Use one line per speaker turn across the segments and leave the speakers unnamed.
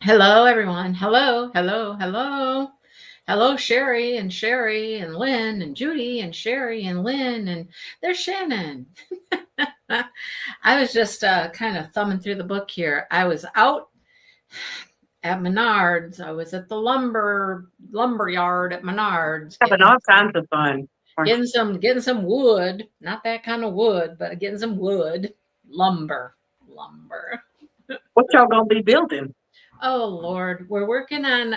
Hello, everyone. Hello, hello, hello. Hello, Sherry and Lynn and Judy and Sherry and Lynn and there's Shannon. I was just kind of thumbing through the book here. I was out at Menards. I was at the lumber yard at Menards
Having all kinds of fun.
getting some wood. Not that kind of wood, but getting some wood. Lumber.
What y'all gonna be building?
Oh Lord, we're working on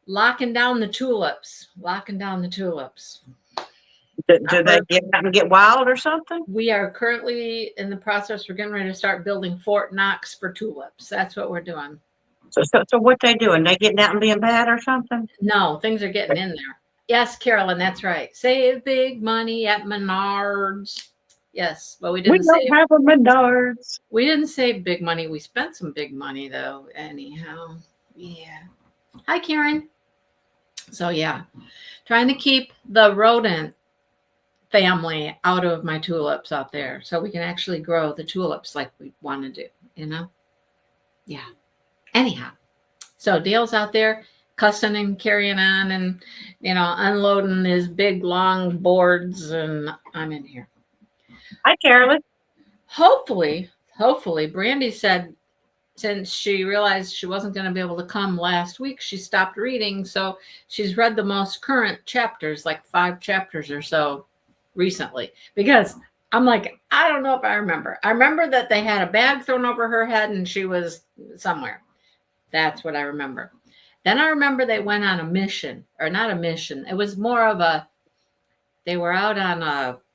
locking down the tulips. Locking down the tulips.
Do they get wild or something?
We are currently in the process. We're getting ready to start building Fort Knox for tulips. That's what we're doing.
So what they doing? They getting out and being bad or something?
No, things are getting in there. Yes, Carolyn, that's right. Save big money at Menards. Yes, but
We don't have a Menards.
we didn't save big money. We spent some big money though. Anyhow, yeah. Hi, Karen. So yeah, trying to keep the rodent family out of my tulips out there so we can actually grow the tulips like we want to do, you know? Yeah. Anyhow, so Dale's out there cussing and carrying on and, unloading his big long boards, and I'm in here.
Hi, Carolyn.
Hopefully, Brandy said since she realized she wasn't going to be able to come last week, she stopped reading. So she's read the most current chapters, like 5 chapters or so recently, because I'm like, I don't know if I remember. I remember that they had a bag thrown over her head and she was somewhere. That's what I remember. Then I remember they went on a mission, or not a mission. It was more of they were out on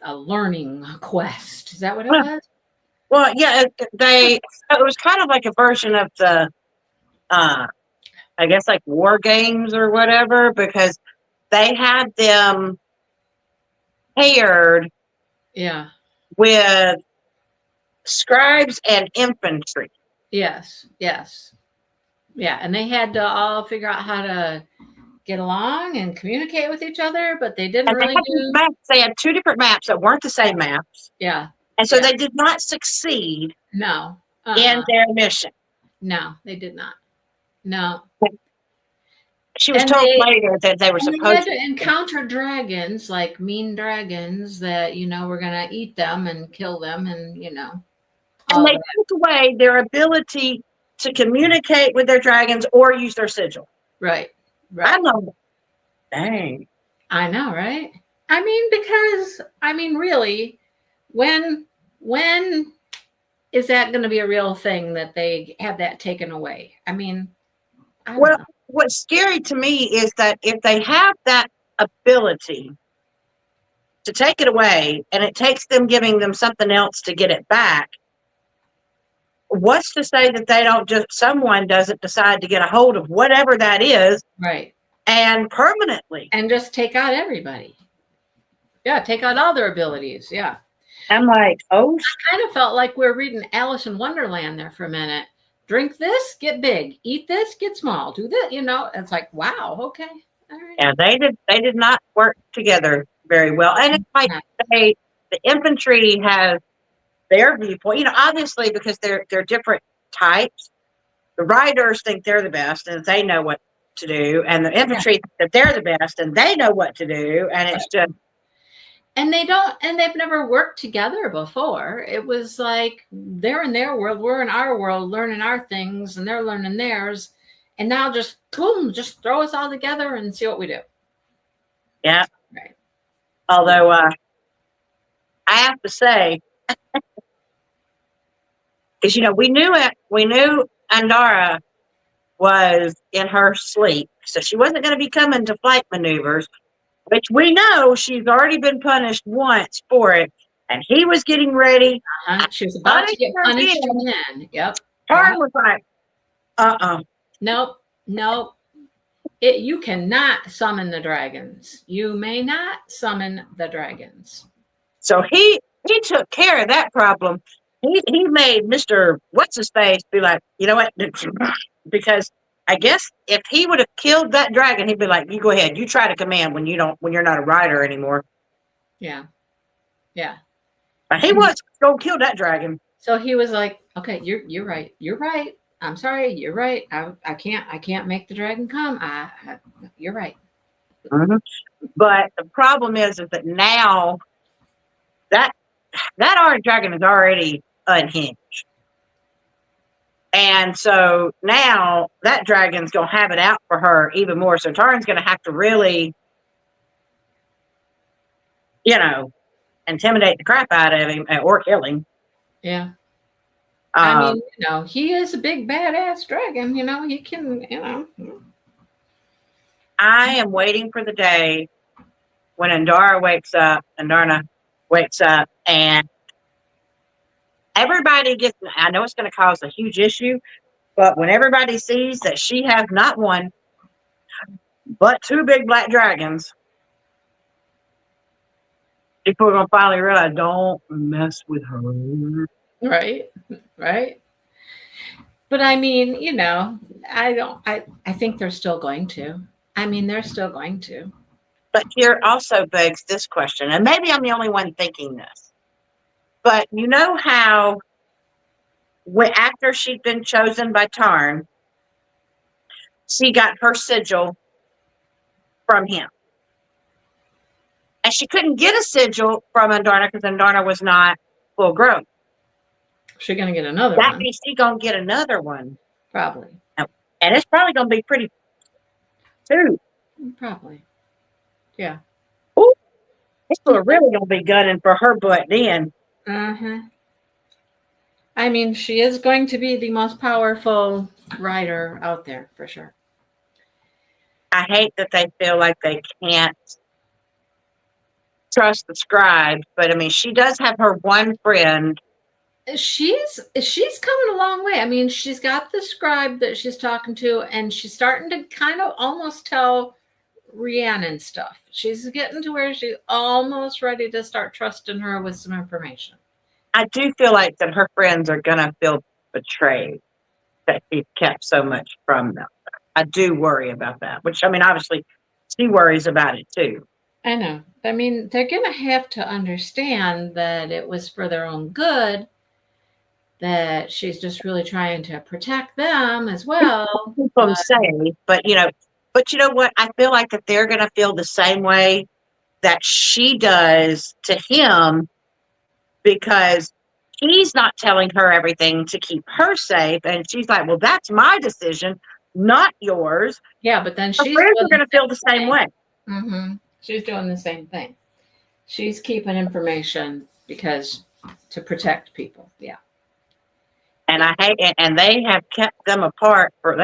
a learning quest. Is that what it was?
Well, yeah, it was kind of like a version of the, I guess like war games or whatever, because they had them paired
Yeah.
with scribes and infantry.
Yes. Yeah, and they had to all figure out how to get along and communicate with each other, but they didn't
And they
really
had these
do.
maps. They had 2 different maps that weren't the same maps.
Yeah.
And so
Yeah.
they did not succeed
No.
in their mission.
No, they did not. No.
She was
And
told later that they were
they had
supposed
to encounter dragons, like mean dragons that, were going to eat them and kill them and,
and
all
they
that.
took away their ability to communicate with their dragons or use their sigil.
Right.
I know. Dang.
I know, right? Really, when is that going to be a real thing that they have that taken away? I don't
Well,
know.
what's scary to me is that if they have that ability to take it away and it takes them giving them something else to get it back, what's to say that they don't someone doesn't decide to get a hold of whatever that is,
Right,
and permanently.
and just take out everybody. Yeah, take out all their abilities. Yeah.
I'm like, oh,
I kind of felt like we're reading Alice in Wonderland there for a minute. Drink this, get big. Eat this, get small. Do this, It's like, wow, okay. All right.
yeah, they did not work together very well. And it's like the infantry has their viewpoint, obviously because they're different types. The riders think they're the best and they know what to do, and the infantry think that they're the best and they know what to do, and it's just.
And they've never worked together before. It was like they're in their world, we're in our world, learning our things, and they're learning theirs. And now just boom, just throw us all together and see what we do.
Yeah.
Right.
Although I have to say, because we knew Andara was in her sleep, so she wasn't going to be coming to flight maneuvers, which we know she's already been punished once for it, and he was getting ready.
She was about to get punished again. Yep.
Tarn was like,
Nope. You cannot summon the dragons. You may not summon the dragons.
So he took care of that problem. He made Mr. What's his face be like, you know what? Because I guess if he would have killed that dragon, he'd be like, you go ahead, you try to command when you're not a rider anymore.
Yeah.
But he was going to kill that dragon.
So he was like, okay, you're right. You're right. I'm sorry, you're right. I can't make the dragon come. You're right.
Mhm. But the problem is that now that orange dragon is already unhinged. And so now that dragon's going to have it out for her even more. So Taryn's going to have to really, intimidate the crap out of him or kill him.
Yeah. I
Um,
mean, he is a big badass dragon. He can,
I am waiting for the day when Andarna wakes up, and everybody gets, I know it's going to cause a huge issue, but when everybody sees that she has not one, but two big black dragons, people are going to finally realize, don't mess with her.
Right. Right. But I mean, I think they're still going to. I mean, they're still going to.
But here also begs this question, and maybe I'm the only one thinking this, but you know how after she'd been chosen by Tarn, she got her sigil from him. And she couldn't get a sigil from Andarna because Andarna was not full grown.
She's going to get another
That
one.
means she's going to get another one.
Probably.
And it's probably going to be pretty too.
Probably. Yeah.
Ooh, people are really going to be gunning for her butt then.
Uh-huh. I mean, she is going to be the most powerful rider out there for sure.
I hate that they feel like they can't trust the scribe, but I mean, she does have her one friend.
She's coming a long way. I mean, she's got the scribe that she's talking to, and she's starting to kind of almost tell Rhiannon stuff. She's getting to where she's almost ready to start trusting her with some information.
I do feel like that her friends are going to feel betrayed that she kept so much from them. I do worry about that, which, I mean, obviously she worries about it too.
I know. I mean, they're going to have to understand that it was for their own good, that she's just really trying to protect them as well.
People say, but you know what? I feel like that they're going to feel the same way that she does to him, because he's not telling her everything to keep her safe, and she's like, "Well, that's my decision, not yours."
Yeah, but then she's
friends are going to feel the same way.
Mm-hmm. She's doing the same thing. She's keeping information because to protect people. Yeah.
And I hate it. And they have kept them apart for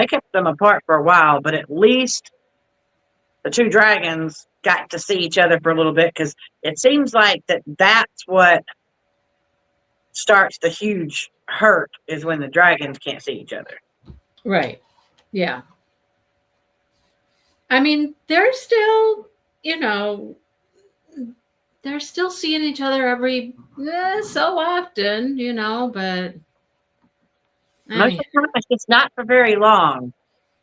a while, but at least the two dragons got to see each other for a little bit, because it seems like that's what starts the huge hurt, is when the dragons can't see each other.
Right. Yeah. I mean, they're still, they're still seeing each other every so often, but
Most of the time, it's not for very long,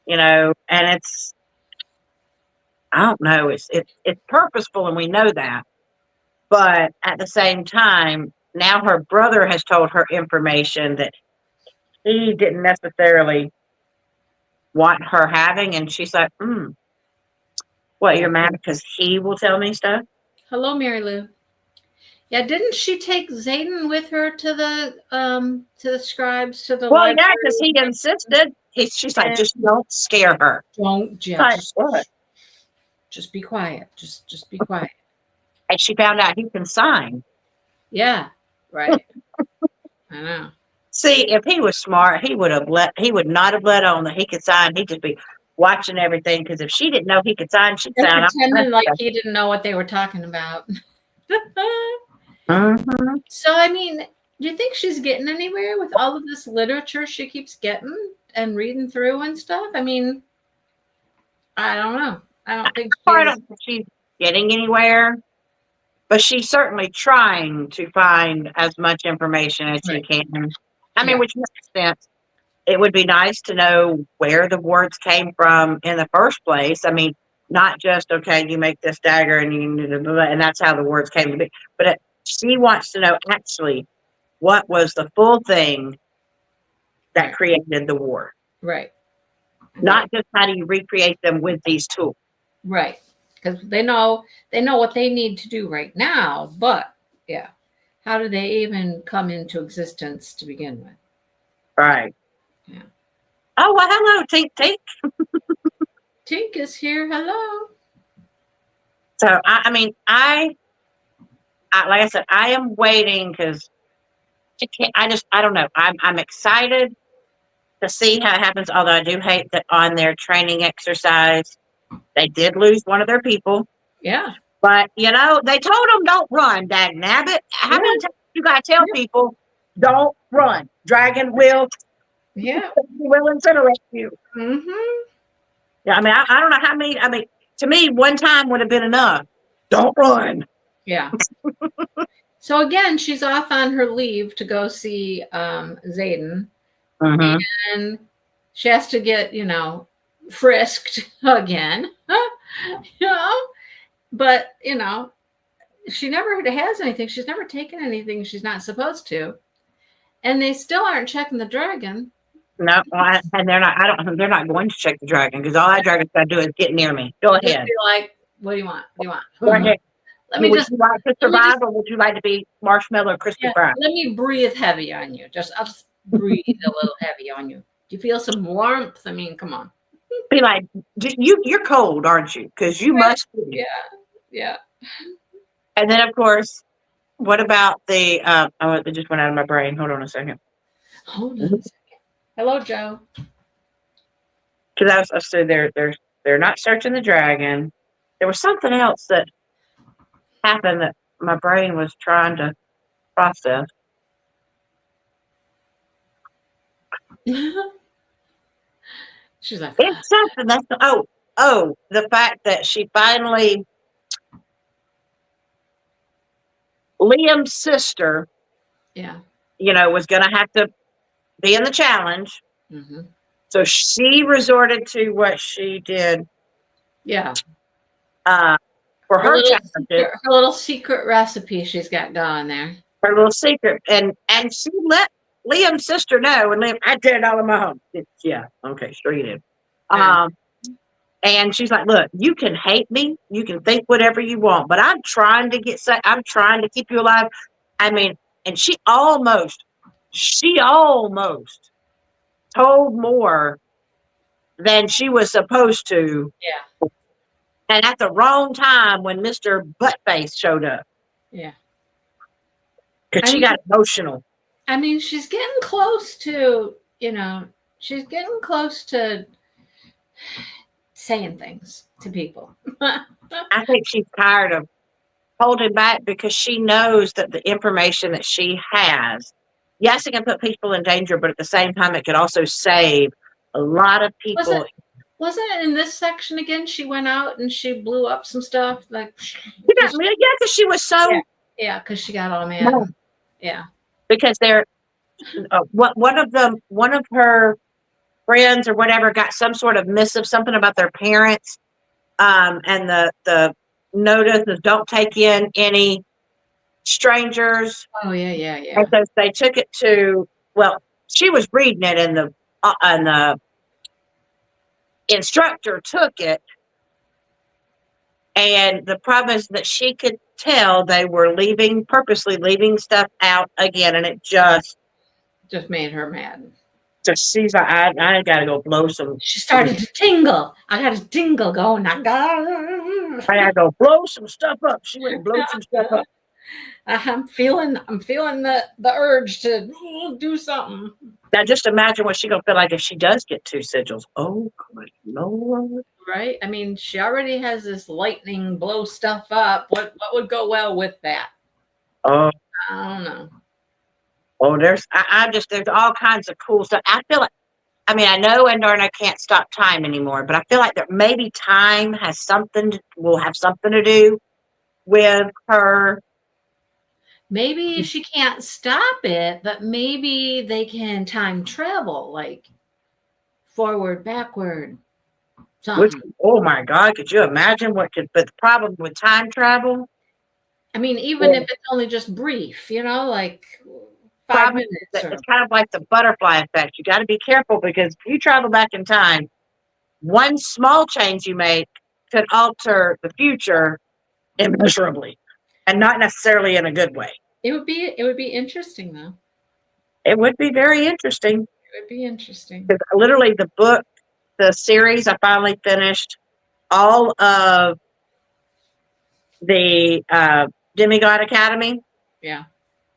and it's, I don't know, it's purposeful, and we know that. But at the same time, now her brother has told her information that he didn't necessarily want her having, and she's like, what, you're mad because he will tell me stuff?
Hello, Mary Lou. Yeah, didn't she take Xaden with her to the scribes, to the
library? Yeah, because he insisted. She's like, just don't scare her.
Don't just be quiet. Just be quiet.
And she found out he can sign.
Yeah, right. I know.
See, if he was smart, he would not have let on that he could sign. He'd just be watching everything, because if she didn't know he could sign, she'd sign.
Pretending like he didn't know what they were talking about.
Mm-hmm.
So, I mean, do you think she's getting anywhere with all of this literature she keeps getting and reading through and stuff? I mean, I don't know. I don't think
she's getting anywhere, but she's certainly trying to find as much information as she can. I mean, which makes sense. It would be nice to know where the words came from in the first place. I mean, not just, okay, you make this dagger and that's how the words came to be. But she wants to know actually what was the full thing that created the war.
Right.
Not just how do you recreate them with these tools.
Right. Because they know what they need to do right now, but yeah. How do they even come into existence to begin with?
Right.
Yeah.
Oh, well, hello, Tink Tink.
Tink is here. Hello.
So, like I said, I am waiting because I don't know. I'm excited to see how it happens. Although I do hate that on their training exercise, they did lose one of their people.
Yeah.
But, they told them don't run, dag nabbit. How many times you got to tell people don't run? Dragon will incinerate you.
Mm-hmm.
Yeah, I don't know how many. To me, one time would have been enough. Don't run.
Yeah. So again, she's off on her leave to go see Xaden.
Mm-hmm.
And she has to get, frisked again. But, she never has anything. She's never taken anything she's not supposed to. And they still aren't checking the dragon.
No, and they're not. They're not going to check the dragon because all that dragon's got to do is get near me. Go ahead.
Be like, what do you want? What do you want?
Go ahead.
Would
you like to survive, or would you like to be marshmallow or crispy fried?
Let me breathe heavy on you. I'll just breathe a little heavy on you. Do you feel some warmth? I mean, come on.
Be like, you're cold, aren't you? Because you must be.
Yeah.
And then, of course, what about the? It just went out of my brain. Hold on a second.
Hello, Joe.
Because so they're not searching the dragon. There was something else that happened that my brain was trying to process.
She's like,
it's something that's the fact that she finally Liam's sister, was going to have to be in the challenge.
Mm-hmm.
So she resorted to what she did.
Yeah.
For her challenge.
Her little secret recipe she's got going there.
Her little secret. And she let Liam's sister know, and Liam, I did it all on my own. Yeah. Okay. Sure you did. Yeah. And she's like, look, you can hate me. You can think whatever you want, but I'm trying to I'm trying to keep you alive. I mean, and she almost told more than she was supposed to.
Yeah.
And at the wrong time when Mr. Buttface showed up.
Yeah.
Because she got emotional.
I mean, she's getting close to, saying things to people.
I think she's tired of holding back because she knows that the information that she has, yes, it can put people in danger, but at the same time, it could also save a lot of people.
Wasn't it in this section again? She went out and she blew up some stuff.
Because she was so.
Yeah, because she got all mad. No. Yeah.
Because they're one of her friends or whatever got some sort of missive, something about their parents, and the notice is don't take in any strangers.
Oh yeah.
And so they took it to. Well, she was reading it, and the instructor took it, and the problem is that she could tell they were purposely leaving stuff out again, and it just
made her mad.
So she's like, I gotta go blow some.
She started to tingle. I got a tingle going. I
gotta go blow some stuff up. She went and blew some stuff up.
I'm feeling the urge to do something.
Now, just imagine what she's gonna feel like if she does get 2 sigils. Oh, good Lord!
Right? I mean, she already has this lightning blow stuff up. What would go well with that?
Oh,
I don't know.
Oh, there's all kinds of cool stuff. I feel like, I know Andarna can't stop time anymore, but I feel like that maybe time will have something to do with her.
Maybe she can't stop it, but maybe they can time travel, like forward, backward, something.
Oh my God, could you imagine but the problem with time travel?
I mean, even if it's only just brief, like 5 minutes.
It's kind of like the butterfly effect. You got to be careful because if you travel back in time, one small change you make could alter the future immeasurably, and not necessarily in a good way.
It would be interesting though.
It would be very interesting.
It would be interesting.
Because literally the book, the series, I finally finished all of the Demigod Academy.
Yeah.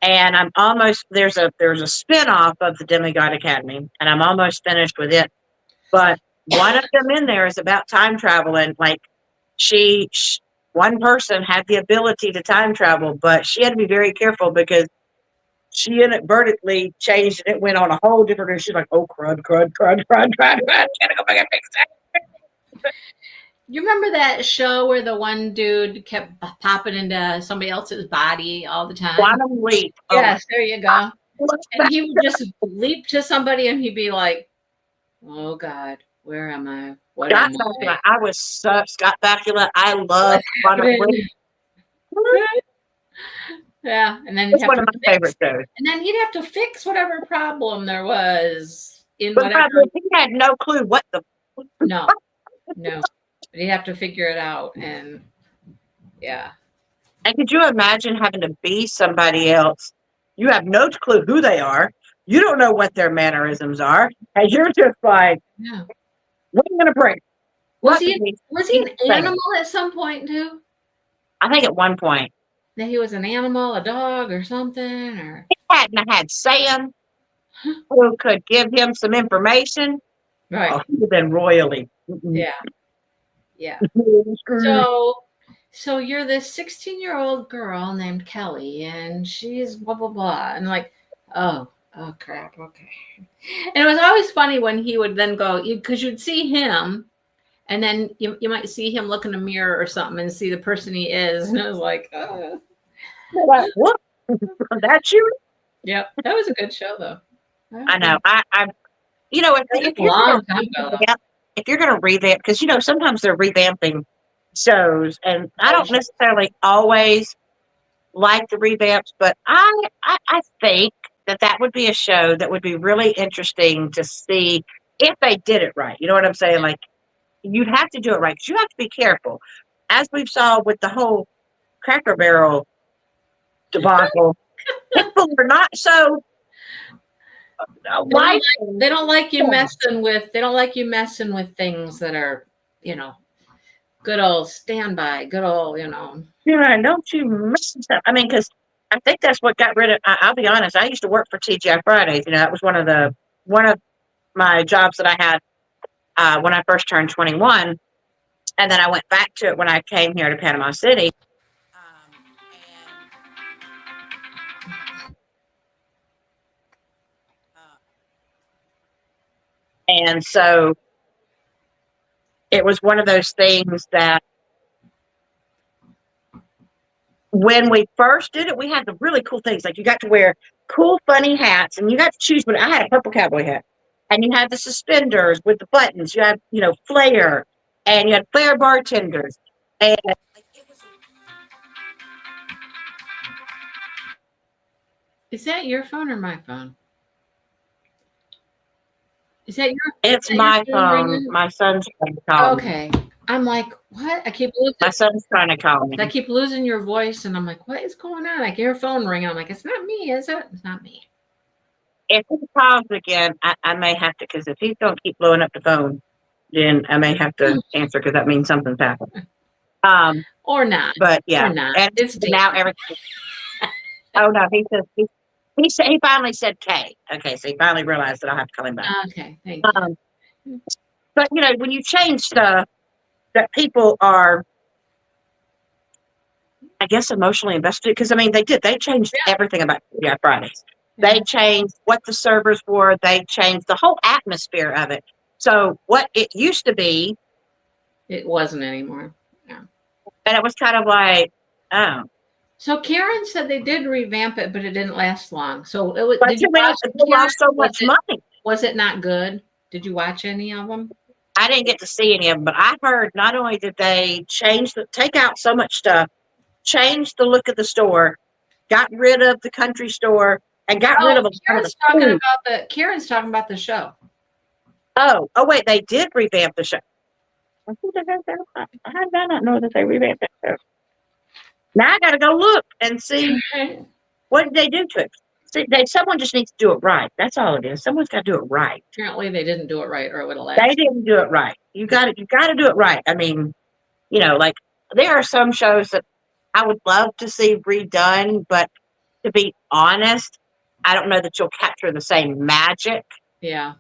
And I'm almost there's a spin-off of the Demigod Academy, and I'm almost finished with it. But one of them in there is about time travel, and like one person had the ability to time travel, but she had to be very careful because she inadvertently changed and it went on a whole different. And she's like, "Oh crud, crud, crud, crud, crud, crud! Gotta go back and fix that."
You remember that show where the one dude kept popping into somebody else's body all the time?
Quantum Leap.
Yes, there you go. And he would just leap to somebody and he'd be like, "Oh God, where am I? What
Scott
am
Bakula. I was Scott Bakula. I love Quantum Leap.
Yeah, and then
It's one of my favorite shows.
And then he'd have to fix whatever problem there was in
But
whatever.
he had no clue what the.
No. But he'd have to figure it out, and yeah.
And could you imagine having to be somebody else? You have no clue who they are. You don't know what their mannerisms are, and you're just like,
Yeah.
"What are you going to bring?"
Was he an animal at some point too?
I think at one point
That he was an animal, a dog, or something, or
he hadn't had Sam, who could give him some information.
right?
Oh, he would have been royally.
Yeah.
Screwed.
So you're this 16-year-old girl named Kelly, and she's blah blah blah, and like, oh crap, okay. And it was always funny when he would then go, because you'd see him, and then you might see him look in a mirror or something and see the person he is, and it was like, oh.
Like, what? That's you?
Yep, that was a good show though.
I know. I you know, if you're going to revamp, because you know sometimes they're revamping shows, and I don't necessarily always like the revamps, but I think that would be a show that would be really interesting to see if they did it right. You know what I'm saying? Like, you'd have to do it right because you have to be careful, as we've saw with the whole Cracker Barrel debacle. People are not so.
They don't like you messing with. They don't like you messing with things that are, good old standby, good old,
Don't you mess stuff. I mean, because I think that's what got rid of. I'll be honest. I used to work for TGI Fridays. That was one of my jobs that I had when I first turned 21, and then I went back to it when I came here to Panama City. And so it was one of those things that when we first did it, we had the really cool things. Like you got to wear cool, funny hats, and you got to choose. But I had a purple cowboy hat, and you had the suspenders with the buttons. You had, flair, and you had flair bartenders. And
is that your phone or my phone? Is that your?
It's my phone. My son's trying to call me.
Okay. I'm like, what? I keep losing.
My son's trying to call me.
I keep losing your voice, and I'm like, what is going on? I hear your phone ringing. I'm like, it's not me, is it? It's not me.
If he calls again, I may have to, because if he's going to keep blowing up the phone, then I may have to answer, because that means something's happened.
Or not.
But yeah,
or not.
And
it's
now everything. Oh no, he says he finally said K. Okay, so he finally realized that I'll have to call him back.
Okay, thank you.
But when you change stuff that people are, I guess, emotionally invested, because they changed everything about TGI Fridays. They changed what the servers were. They changed the whole atmosphere of it. So what it used to be,
it wasn't anymore. Yeah.
And it was kind of like, oh.
So Karen said they did revamp it, but it didn't last long. So it was.
But they lost so much money.
Was it not good? Did you watch any of them?
I didn't get to see any of them, but I heard not only did they take out so much stuff, change the look of the store, got rid of the country store, and got rid of a lot of
Karen's
the
talking
food.
about Karen's talking about the show.
Oh, wait, they did revamp the show. How did I not know that they revamped that show? Now I got to go look and see what did they do to it. See, someone just needs to do it right. That's all it is. Someone's got to do it right.
Apparently, they didn't do it right, or it would have
They
lasted.
didn't do it right. You got to do it right. I mean, like there are some shows that I would love to see redone, but to be honest, I don't know that you'll capture the same magic.
Yeah.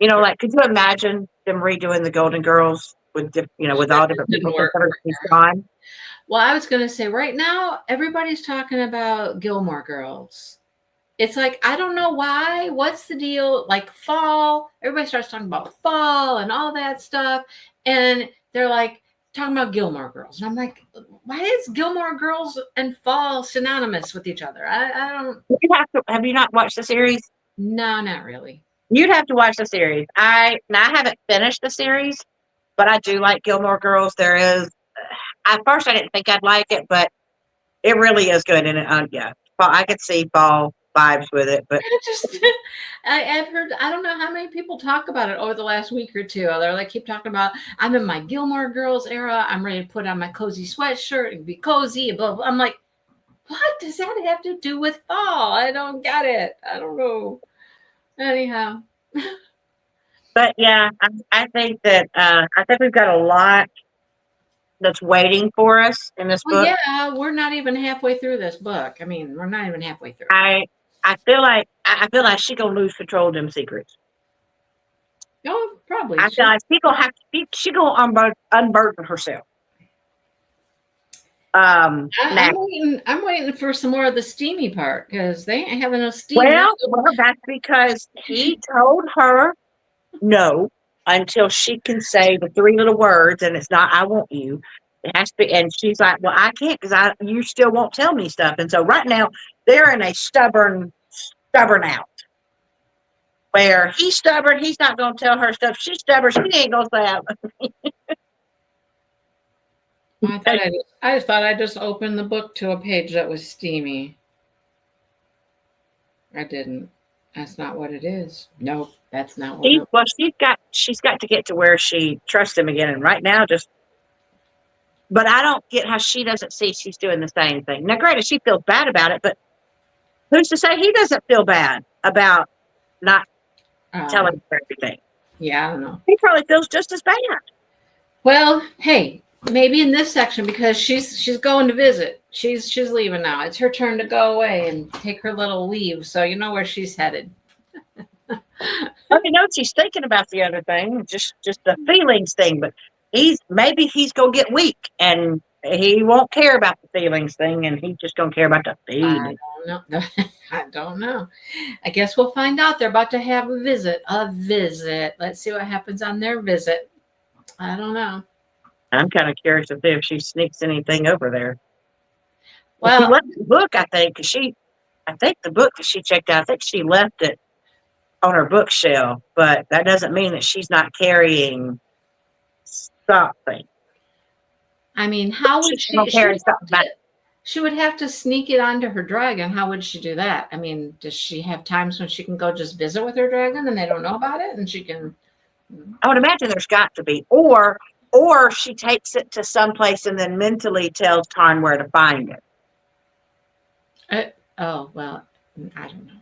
Like could you imagine them redoing the Golden Girls with with all different people on?
Well, I was going to say right now, everybody's talking about Gilmore Girls. It's like, I don't know why. What's the deal? Like fall, everybody starts talking about fall and all that stuff. And they're like talking about Gilmore Girls. And I'm like, why is Gilmore Girls and fall synonymous with each other? I don't.
Have you not watched the series?
No, not really.
You'd have to watch the series. I haven't finished the series, but I do like Gilmore Girls. At first I didn't think I'd like it, but it really is good. And yeah, I could see fall vibes with it, but
I've heard, I don't know how many people talk about it over the last week or two. They're like, keep talking about, I'm in my Gilmore Girls era. I'm ready to put on my cozy sweatshirt and be cozy. Blah, blah. I'm like, what does that have to do with fall? I don't get it. I don't know. Anyhow.
But yeah, I think that we've got a lot that's waiting for us in this book.
Yeah, we're not even halfway through this book. I mean, we're not even halfway through.
I feel like she gonna lose control of them secrets.
Oh, probably.
I feel like she gonna unburden herself.
I'm waiting for some more of the steamy part because they ain't having no steam.
Well, that's because he told her no until she can say the 3 little words, and it's not "I want you." It has to be, and she's like, "Well, I can't because you still won't tell me stuff." And so right now they're in a stubborn out. Where he's stubborn, he's not going to tell her stuff. She's stubborn, she ain't going to say it.
I thought I just opened the book to a page that was steamy. I didn't. That's not what it is. No, that's not what.
Well, she's got to get to where she trusts him again, and right now, but I don't get how she doesn't see she's doing the same thing. Now, granted, she feels bad about it, but who's to say he doesn't feel bad about not telling her everything?
Yeah, I don't know.
He probably feels just as bad.
Well, hey. Maybe in this section because she's going to visit. She's leaving now. It's her turn to go away and take her little leave. So you know where she's headed.
Well, she's thinking about the other thing, just the feelings thing. But maybe he's gonna get weak and he won't care about the feelings thing, and he's just gonna care about the feelings.
I don't know. I guess we'll find out. They're about to have a visit. Let's see what happens on their visit. I don't know.
I'm kind of curious to see if she sneaks anything over there.
Well,
she left the book, I think, because I think the book that she checked out, I think she left it on her bookshelf, but that doesn't mean that she's not carrying something.
I mean, how would she would have to sneak it onto her dragon. How would she do that? I mean, does she have times when she can go just visit with her dragon and they don't know about it and she can?
I would imagine there's got to be, or she takes it to someplace and then mentally tells Tarn where to find
it. Oh, well, I don't know.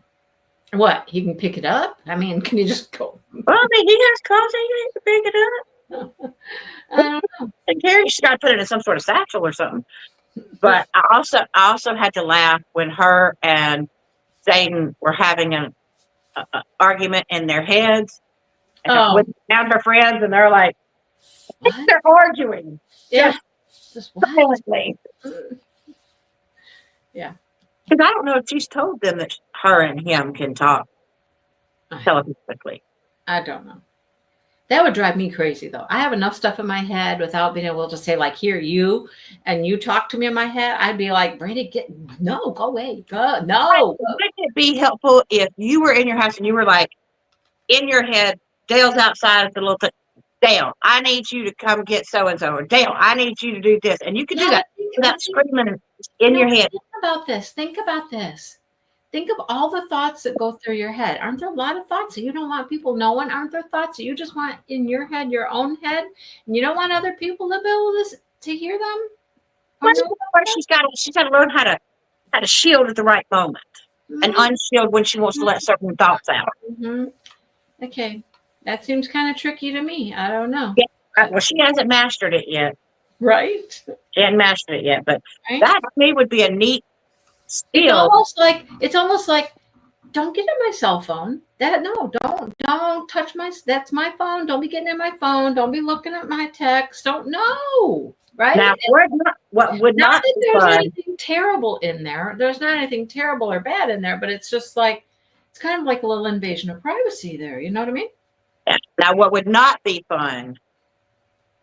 What? He can pick it up? I mean, can you just go?
Well, I mean, he has clothes and he can pick it up.
I don't know.
And she's got to put it in some sort of satchel or something. But I also had to laugh when her and Xaden were having an argument in their heads. With her friends, and they're like, they're arguing.
Yeah.
Just violently.
Yeah.
Because I don't know if she's told them that her and him can talk telepathically.
I don't know. That would drive me crazy, though. I have enough stuff in my head without being able to say, like, here, you talk to me in my head. I'd be like, Brady, go away. Go. No.
Wouldn't it be helpful if you were in your house and you were like, in your head, Dale's outside at the little thing. Dale, I need you to come get so-and-so. Or Dale, I need you to do this. And you can do that without screaming in your head.
Think about this. think of all the thoughts that go through your head. Aren't there a lot of thoughts that you don't want people knowing? Aren't there thoughts that you just want in your head, your own head, and you don't want other people to be able to hear them? Or
Well,
know
she's got to learn how to shield at the right moment and
them?
unshield when she wants to let certain thoughts out.
Mhm. Okay. That seems kind of tricky to me. I don't know.
Yeah. Well, she hasn't mastered it yet.
Right?
She hasn't mastered it yet, but
Right?
that to me would be a neat
It's
skill.
almost like don't get in my cell phone. Don't touch that's my phone. Don't be getting in my phone. Don't be looking at my text. Don't know. Right?
Now, what would
Not
not
that
be
there's
fun?
anything terrible in there. There's not anything terrible or bad in there, but it's just like it's kind of like a little invasion of privacy there. You know what I mean?
Now, what would not be fun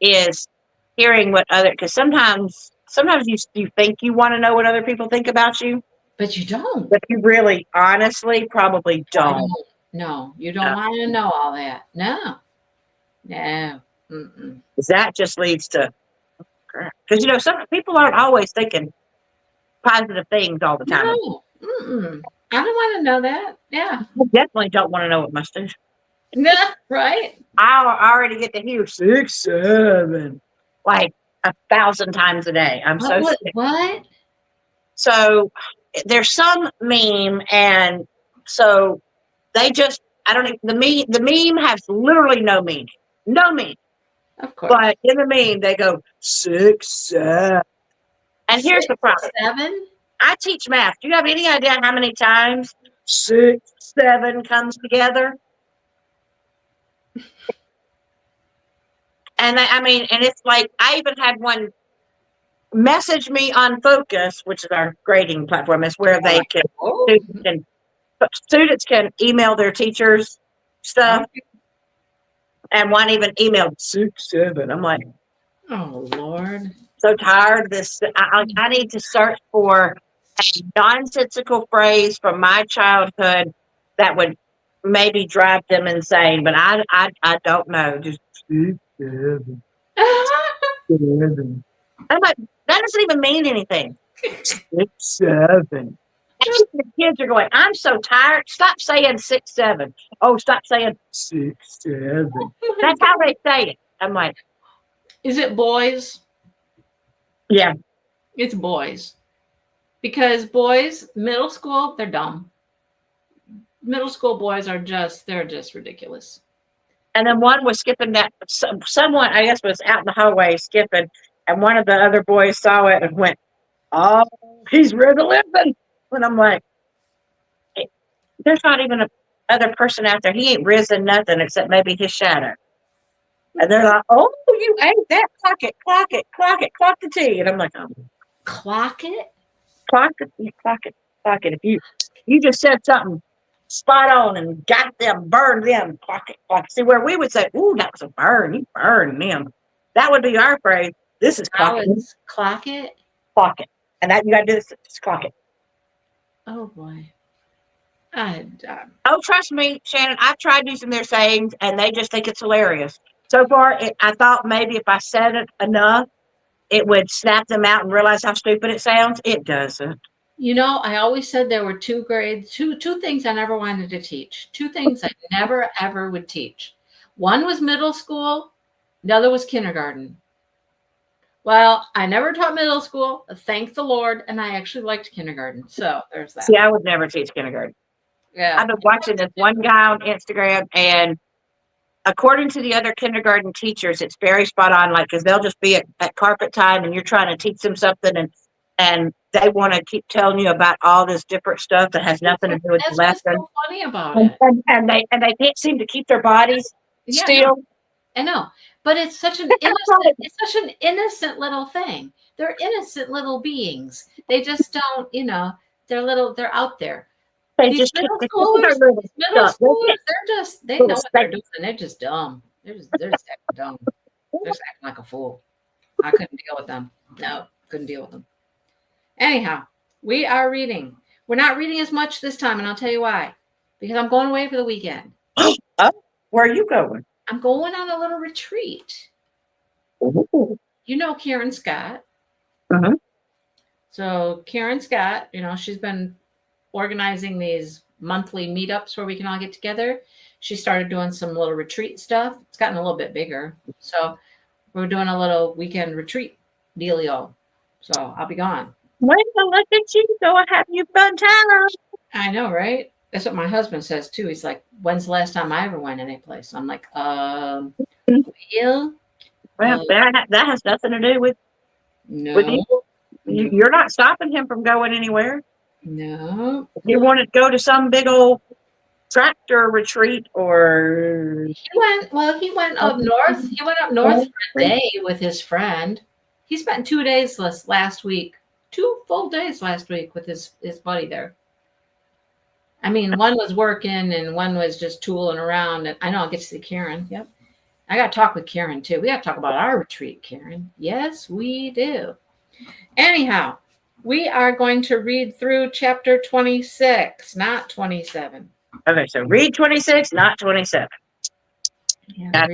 is hearing what other, because sometimes you think you want to know what other people think about you,
But you don't.
but you really, honestly, probably don't.
No, you don't want to know all that. No. Mm-mm.
Because that just leads to, because some people aren't always thinking positive things all the time.
No. Mm-mm. I don't want to know that. Yeah.
I definitely don't want to know what my students.
Yeah. Right.
I already get to hear 6, 7, like 1,000 times a day. I'm so sick.
What?
So there's some meme, and so they just, I don't know, the meme has literally no meaning. No meaning.
Of course.
But in the meme, they go 6, 7. And here's the problem.
7?
I teach math. Do you have any idea how many times 6, 7 comes together? And and it's like, I even had one message me on Focus, which is our grading platform, is where they can, students can email their teachers stuff. And one even emailed 6, 7. I'm like,
oh Lord,
so tired of this. I need to search for a nonsensical phrase from my childhood that would maybe drive them insane. But I don't know. Just 6, 7. 7. I'm like, that doesn't even mean anything. 6, 7. And the kids are going, I'm so tired. Stop saying 6, 7. Oh, stop saying 6, 7. That's how they say it. I'm like,
is it boys?
yeah.
It's boys. Because boys, middle school, they're dumb. Middle school boys they're just ridiculous.
And then one was skipping that. Someone, I guess, was out in the hallway skipping, and one of the other boys saw it and went, "Oh, he's really living." And I'm like, there's not even a other person out there. He ain't risen nothing except maybe his shadow. And they're like, "Oh, you ate that. Clock it, clock it, clock it, clock the tea." And I'm like, "Oh,
clock it,
clock it, clock it, clock it." If you just said something spot on and got them, burned them, clock it, clock it. See, where we would say, "Ooh, that was a burn. You burned them." That would be our phrase. This is clock it.
Clock it.
Clock it. And that you got to do this. Just clock it.
Oh boy.
Oh, trust me, Shannon. I've tried using their sayings, and they just think it's hilarious. So far, I thought maybe if I said it enough, it would snap them out and realize how stupid it sounds. It doesn't.
I always said there were two things I never wanted to teach. Two things I never, ever would teach. One was middle school. The other was kindergarten. Well, I never taught middle school, thank the Lord, and I actually liked kindergarten. So there's that.
See, I would never teach kindergarten.
Yeah.
I've been watching this one guy on Instagram, and according to the other kindergarten teachers, it's very spot on. Like, because they'll just be at carpet time, and you're trying to teach them something, and they want to keep telling you about all this different stuff that has nothing to do with the lesson.
That's what's so funny about it.
And they can't seem to keep their bodies still.
I know, but it's such an innocent little thing. They're innocent little beings. They just don't, they're out there.
They just
middle
keep
schoolers, they know what they're doing. They're just dumb. They're just acting dumb. They're just acting like a fool. I couldn't deal with them. No, couldn't deal with them. Anyhow, we are reading. We're not reading as much this time, and I'll tell you why. Because I'm going away for the weekend.
Oh, where are you going?
I'm going on a little retreat.
Ooh.
You know Karen Scott.
Uh-huh.
So Karen Scott, she's been organizing these monthly meetups where we can all get together, she started doing some little retreat stuff. It's gotten a little bit bigger. So we're doing a little weekend retreat dealio. So I'll be gone.
Well, look at you. Go have you fun time.
I know, right? That's what my husband says too. He's like, when's the last time I ever went any place? I'm like, well,
Well, that has nothing to do with
no,
you. You're not stopping him from going anywhere.
no.
If you want to go to some big old tractor retreat or
He went up north. He went up north for a day with his friend. He spent 2 days last week, 2 full days last week with his buddy there. I mean, one was working and one was just tooling around. And I know I'll get to see Karen. Yep. I got to talk with Karen too. We got to talk about our retreat, Karen. Yes, we do. Anyhow, we are going to read through chapter 26, not 27.
okay, so read 26, not 27.
Yeah,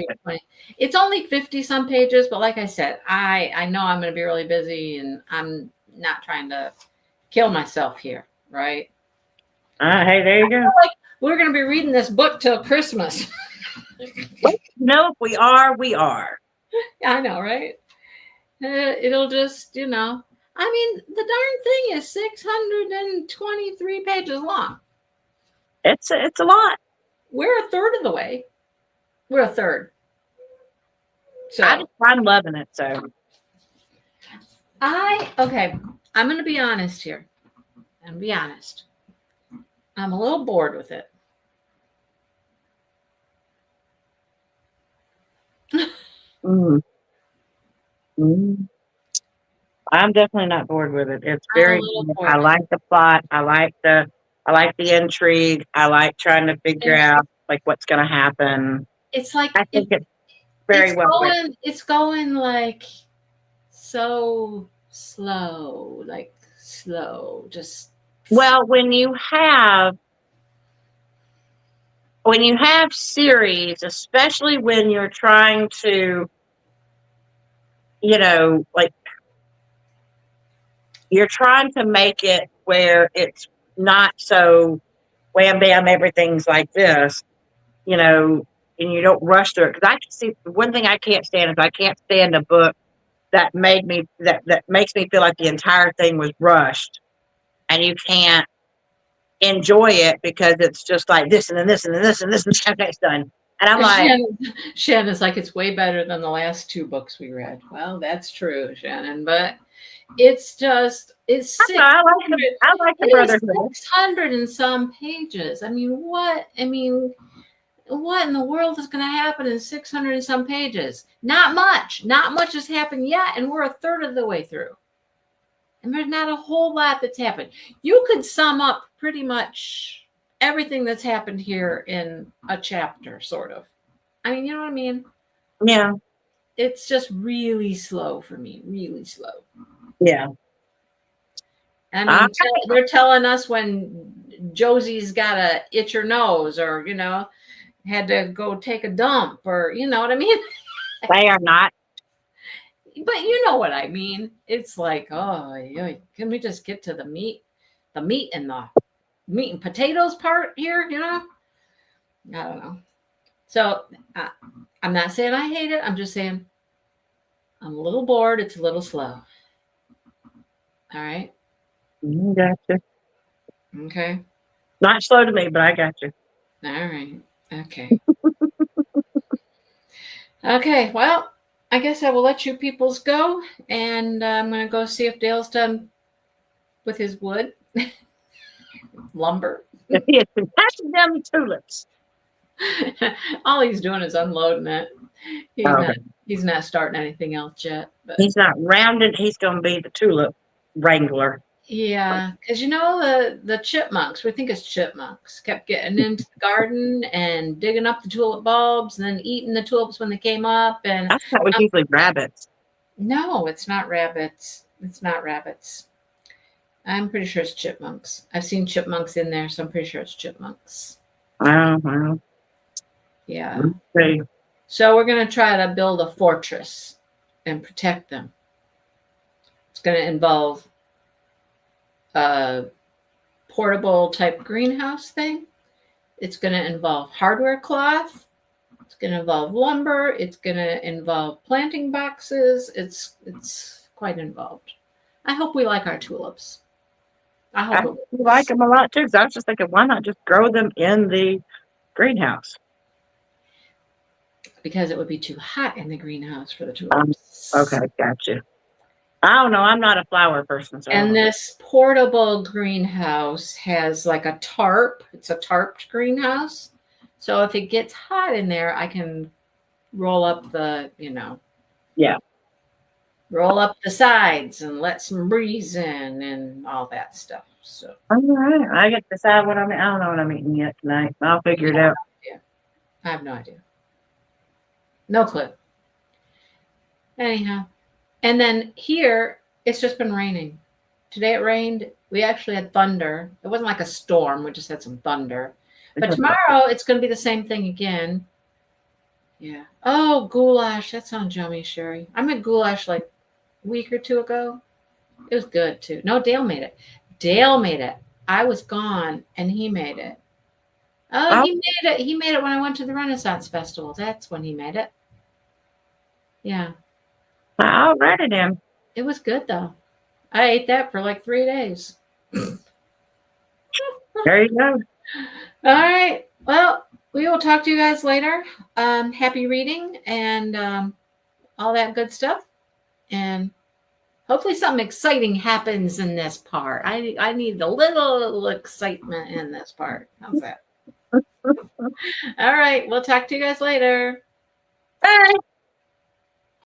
it's only 50 some pages, but like I said, I know I'm going to be really busy and I'm not trying to kill myself here, right?
Hey, there you go.
Like we're going to be reading this book till Christmas.
No, if we are, we are.
I know, right? It'll just, I mean, the darn thing is 623 pages long.
It's a lot.
We're a third of the way. We're a third. So
I'm loving it. So
okay, I'm going to be honest here. I'm going to be honest. I'm a little bored with it.
I'm definitely not bored with it. It's very. I like the plot. I like the intrigue. I like trying to figure out like what's going to happen.
It's like
I think it's very well.
It's going like so slow, just.
Well, when you have series, especially when you're trying to, like you're trying to make it where it's not so wham bam, everything's like this, and you don't rush through it. Because I can see one thing I can't stand is I can't stand a book that makes me feel like the entire thing was rushed, and you can't enjoy it because it's just like this and then this and then this and this and this done. And I'm like,
Shannon's like, it's way better than the last 2 books we read. Well, that's true, Shannon, but it's just, it's 600,
I like the Brotherhood.
600 and some pages. I mean, what in the world is going to happen in 600 and some pages? Not much has happened yet. And we're a third of the way through. And there's not a whole lot that's happened. You could sum up pretty much everything that's happened here in a chapter, sort of. I mean, you know what I mean?
Yeah.
It's just really slow for me, really slow.
Yeah.
I mean, they're telling us when Josie's got to itch her nose or, had to go take a dump or, you know what I mean?
They are not.
But you know what I mean? It's like, oh, can we just get to the meat and the meat and potatoes part here, I don't know. So I'm not saying I hate it. I'm just saying I'm a little bored. It's a little slow. All right.
Gotcha.
Okay.
Not slow to me, but I got you.
All right. Okay. Okay. Well, I guess I will let you peoples go, and I'm going to go see if Dale's done with his wood lumber.
He has been passing down the tulips.
All he's doing is unloading it. He's not starting anything else yet. But
he's not rounded. He's going to be the tulip wrangler.
Yeah, because the chipmunks, we think it's chipmunks, kept getting into the garden and digging up the tulip bulbs and then eating the tulips when they came up. And
I thought it was usually rabbits.
No, it's not rabbits. It's not rabbits. I'm pretty sure it's chipmunks. I've seen chipmunks in there, so I'm pretty sure it's chipmunks.
Well.
Yeah.
Okay.
So we're going to try to build a fortress and protect them. It's going to involve portable type greenhouse thing. It's going to involve hardware cloth. It's going to involve lumber. It's going to involve planting boxes. It's quite involved. I hope we like our tulips. I
I
hope
like them a lot too. 'Cause I was just thinking, why not just grow them in the greenhouse?
because it would be too hot in the greenhouse for the tulips.
Okay, gotcha. I don't know. I'm not a flower person, so I don't
And
know.
this portable greenhouse has like a tarp. It's a tarped greenhouse. So if it gets hot in there, I can roll up the,
Yeah.
roll up the sides and let some breeze in and all that stuff. So
All right. I get to decide what I'm. I don't know what I'm eating yet tonight. I'll figure it out.
I have no idea. No clue. Anyhow. And then here, it's just been raining. Today it rained. We actually had thunder. It wasn't like a storm. We just had some thunder. But tomorrow it's going to be the same thing again. Yeah. Oh, goulash. That sounds yummy, Sherry. I made goulash like a week or two ago. It was good too. No, Dale made it. Dale made it. I was gone and he made it. Oh, he made it. He made it when I went to the Renaissance Festival. That's when he made it. Yeah.
I'll write it in.
It was good though. I ate that for like 3 days.
There you go.
All right. Well, we will talk to you guys later. Happy reading and all that good stuff. And hopefully something exciting happens in this part. I need a little excitement in this part. How's that? All right. We'll talk to you guys later.
Bye.